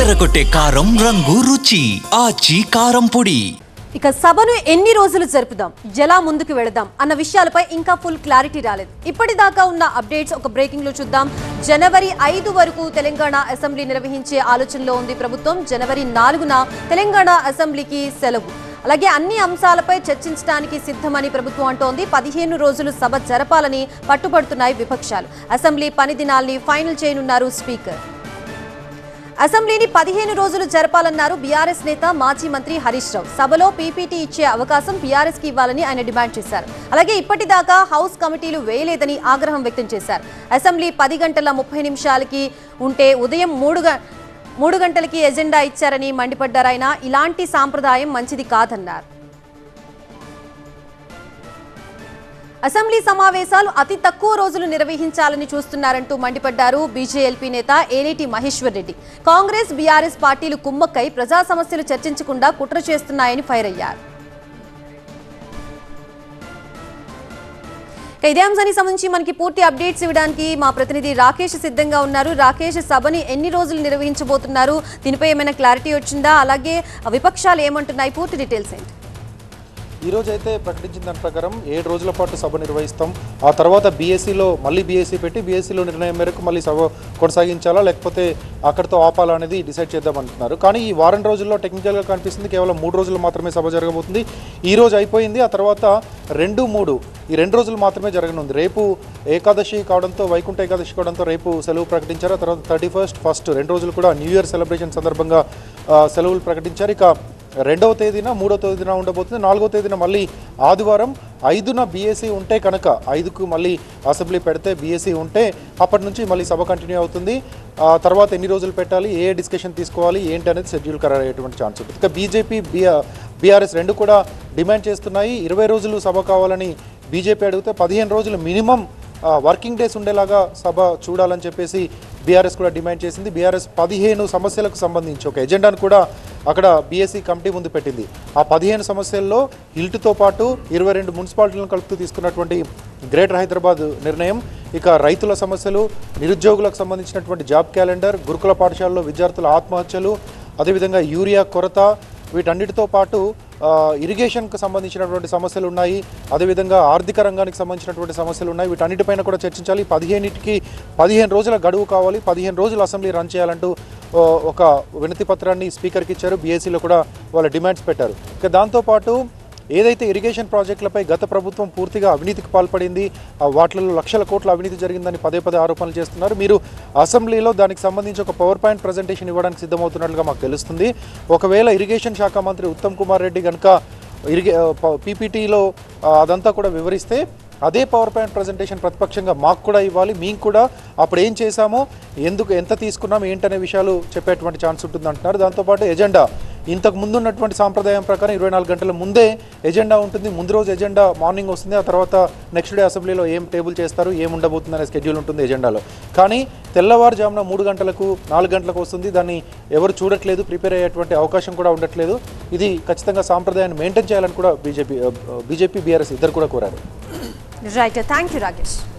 అదరగొట్టే కారం రంగు రుచి ఆచి కారం పొడి. ఇక సభను ఎన్ని రోజులు జరుపుదాం, ఎలా ముందుకు వెళదాం అన్న విషయాలపై ఇంకా ఫుల్ క్లారిటీ రాలేదు. ఇప్పటిదాకా ఉన్న అప్డేట్స్ ఒక బ్రేకింగ్ లో చూద్దాం. జనవరి 5 వరకు తెలంగాణ అసెంబ్లీ నిర్వహించే ఆలోచనలో ఉంది ప్రభుత్వం. జనవరి 4న తెలంగాణ అసెంబ్లీకి సెలవు. అలాగే అన్ని అంశాలపై చర్చించడానికి సిద్ధమని ప్రభుత్వం అంటోంది. 15 రోజులు సభ జరపాలని పట్టుబడుతున్నాయి విపక్షాలు. అసెంబ్లీ పని దినాల్ని ఫైనల్ చేయనున్నారు స్పీకర్. అసెంబ్లీని 15 రోజులు జరపాలన్నారు బీఆర్ఎస్ నేత మాజీ మంత్రి హరీష్ రావు. సభలో పీపీటీ ఇచ్చే అవకాశం బీఆర్ఎస్ కి ఇవ్వాలని ఆయన డిమాండ్ చేశారు. అలాగే ఇప్పటిదాకా హౌస్ కమిటీలు వేయలేదని ఆగ్రహం వ్యక్తం చేశారు. అసెంబ్లీ 10 గంటల 30 నిమిషాలకి ఉంటే ఉదయం 3 గంటలకి ఎజెండా ఇచ్చారని మండిపడ్డారు ఆయన. ఇలాంటి సాంప్రదాయం మంచిది కాదన్నారు. అసెంబ్లీ సమావేశాలు అతి తక్కువ రోజులు నిర్వహించాలని చూస్తున్నారంటూ మండిపడ్డారు బీజేఎల్పీ నేత ఏలేటి మహేశ్వర్ రెడ్డి. కాంగ్రెస్ బీఆర్ఎస్ పార్టీలు కుమ్మక్కై ప్రజా సమస్యలు చర్చించకుండా కుట్ర చేస్తున్నాయని ఫైర్ అయ్యారు. ఇదే అంశానికి సంబంధించి మనకి పూర్తి అప్డేట్స్ ఇవ్వడానికి మా ప్రతినిధి రాకేష్ సిద్ధంగా ఉన్నారు. రాకేష్, సభని ఎన్ని రోజులు నిర్వహించబోతున్నారు, దీనిపై ఏమైనా క్లారిటీ వచ్చిందా? అలాగే విపక్షాలు ఏమంటున్నాయి? పూర్తి డీటెయిల్స్ ఏంటి? ఈరోజు అయితే ప్రకటించిన దాని ప్రకారం 7 రోజుల పాటు సభ నిర్వహిస్తాం. ఆ తర్వాత మళ్ళీ బీఎస్సీ పెట్టి బీఎస్సీలో నిర్ణయం మేరకు మళ్ళీ సభ కొనసాగించాలా లేకపోతే అక్కడితో ఆపాలా అనేది డిసైడ్ చేద్దామంటున్నారు. కానీ ఈ వారం రోజుల్లో టెక్నికల్గా కనిపిస్తుంది కేవలం 3 రోజులు మాత్రమే సభ జరగబోతుంది. ఈ రోజు అయిపోయింది. ఆ తర్వాత 2, 3 ఈ 2 రోజులు మాత్రమే జరగనుంది. రేపు ఏకాదశి కావడంతో, వైకుంఠ ఏకాదశి కావడంతో రేపు సెలవు ప్రకటించారు. ఆ తర్వాత 31st, 1st 2 రోజులు కూడా న్యూ ఇయర్ సెలబ్రేషన్ సందర్భంగా సెలవులు ప్రకటించారు. ఇక 2వ తేదీన, 3వ తేదీన ఉండబోతుంది. 4వ తేదీన మళ్ళీ ఆదివారం 5న బీఎస్సీ ఉంటే కనుక 5కు మళ్ళీ అసెంబ్లీ పెడితే బీఎస్సీ ఉంటే అప్పటి నుంచి మళ్ళీ సభ కంటిన్యూ అవుతుంది. తర్వాత ఎన్ని రోజులు పెట్టాలి, ఏ డిస్కషన్ తీసుకోవాలి ఏంటి అనేది షెడ్యూల్ ఖరారయ్యేటువంటి ఛాన్స్ ఉంటుంది. ఇక బీజేపీ బీఆర్ఎస్ 2 కూడా డిమాండ్ చేస్తున్నాయి. 20 రోజులు సభ కావాలని బీజేపీ అడిగితే 15 రోజులు మినిమం వర్కింగ్ డేస్ ఉండేలాగా సభ చూడాలని చెప్పేసి బీఆర్ఎస్ కూడా డిమాండ్ చేసింది. బీఆర్ఎస్ 15 సమస్యలకు సంబంధించి ఒక ఎజెండాను కూడా అక్కడ బీఎస్సీ కమిటీ ముందు పెట్టింది. ఆ 15 సమస్యల్లో హిల్ట్తో పాటు 22 మున్సిపాలిటీలను కలుపుతూ తీసుకున్నటువంటి గ్రేటర్ హైదరాబాద్ నిర్ణయం, ఇక రైతుల సమస్యలు, నిరుద్యోగులకు సంబంధించినటువంటి జాబ్ క్యాలెండర్, గురుకుల పాఠశాలలో విద్యార్థుల ఆత్మహత్యలు, అదేవిధంగా యూరియా కొరత, వీటన్నిటితో పాటు ఇరిగేషన్కు సంబంధించినటువంటి సమస్యలు ఉన్నాయి. అదేవిధంగా ఆర్థిక రంగానికి సంబంధించినటువంటి సమస్యలు ఉన్నాయి. వీటన్నిటిపైన కూడా చర్చించాలి. 15 రోజుల గడువు కావాలి. 15 రోజులు అసెంబ్లీ రన్ చేయాలంటూ ఒక వినతి పత్రాన్ని స్పీకర్కి ఇచ్చారు. బీఎస్సీలో కూడా వాళ్ళ డిమాండ్స్ పెట్టారు. ఇక దాంతోపాటు ఏదైతే ఇరిగేషన్ ప్రాజెక్టులపై గత ప్రభుత్వం పూర్తిగా అవినీతికి పాల్పడింది, వాటిలో లక్షల కోట్ల అవినీతి జరిగిందని పదే ఆరోపణలు చేస్తున్నారు. మీరు అసెంబ్లీలో దానికి సంబంధించి ఒక పవర్ పాయింట్ ప్రజెంటేషన్ ఇవ్వడానికి సిద్ధమవుతున్నట్లుగా మాకు తెలుస్తుంది. ఒకవేళ ఇరిగేషన్ శాఖ మంత్రి ఉత్తమ్ కుమార్ రెడ్డి కనుక పీపీటీలో అదంతా కూడా వివరిస్తే అదే పవర్ పాయింట్ ప్రజెంటేషన్ ప్రతిపక్షంగా మాకు కూడా ఇవ్వాలి. మేము కూడా అప్పుడు ఏం చేశామో, ఎంత తీసుకున్నాం ఏంటనే విషయాలు చెప్పేటువంటి ఛాన్స్ ఉంటుంది అంటున్నారు. దాంతోపాటు ఎజెండా ఇంతకు ముందు ఉన్నటువంటి సాంప్రదాయం ప్రకారం 24 గంటల ముందే ఎజెండా ఉంటుంది. ముందు రోజు ఎజెండా మార్నింగ్ వస్తుంది. ఆ తర్వాత నెక్స్ట్ డే అసెంబ్లీలో ఏం టేబుల్ చేస్తారు, ఏం ఉండబోతుంది అనే స్కెడ్యూల్ ఉంటుంది ఎజెండాలో. కానీ తెల్లవారుజామున 3 గంటలకు 4 గంటలకు వస్తుంది. దాన్ని ఎవరు చూడట్లేదు, ప్రిపేర్ అయ్యేటువంటి అవకాశం కూడా ఉండట్లేదు. ఇది ఖచ్చితంగా సాంప్రదాయాన్ని మెయింటైన్ చేయాలని కూడా బీజేపీ బీఆర్ఎస్ ఇద్దరు కూడా కోరారు. Right, thank you Rakesh.